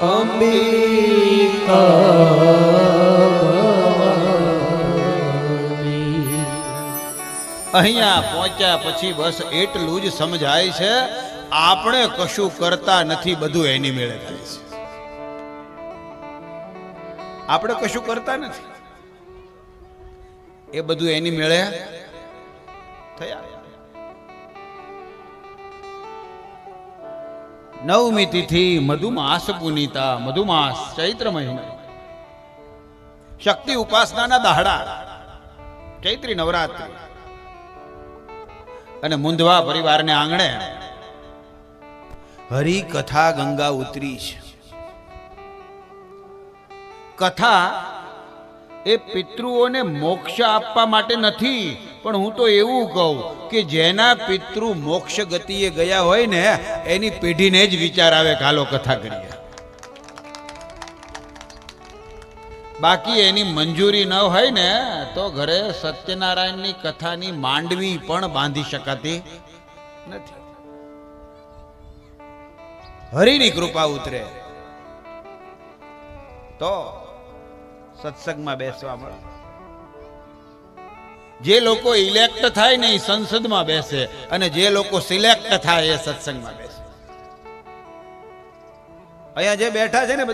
અંબિકા અહીંયા પહોંચ્યા પછી બસ એટલું જ સમજાય છે, આપણે કશું કરતા નથી, બધું એની મેળે થાય છે. આપણે કશું કરતા નથી, એ બધું એની મેળે થયા. નવમી તિથિ મધુમાસ પુનીતા, મધુમાસ ચૈત્ર મહિનો, શક્તિ ઉપાસનાના દાહડા, ચૈત્રી નવરાત્રી. અને મુંધવા પરિવારને આંગણે હરિ કથા ગંગા ઉતરી છે. કથા એ પિતૃઓને મોક્ષ આપવા માટે નથી, પણ હું તો એવું કહું કે જેના પિતૃ મોક્ષ ગતિએ ગયા હોય ને એની પેઢીને જ વિચાર આવે કે હાલો કથા કરીએ. બાકી એની મંજૂરી ન હોય ને તો ઘરે સત્યનારાયણની કથાની માંડવી પણ બાંધી શકાતી નથી. હરિની કૃપા ઉતરે તો સત્સંગમાં બેસવા મળે. જે લોકો ઇલેક્ટ થાય ને એ સંસદમાં બેસે, અને જે લોકો સિલેક્ટ થાય એ સત્સંગમાં બેસે. અહીંયા જે બેઠા છે ને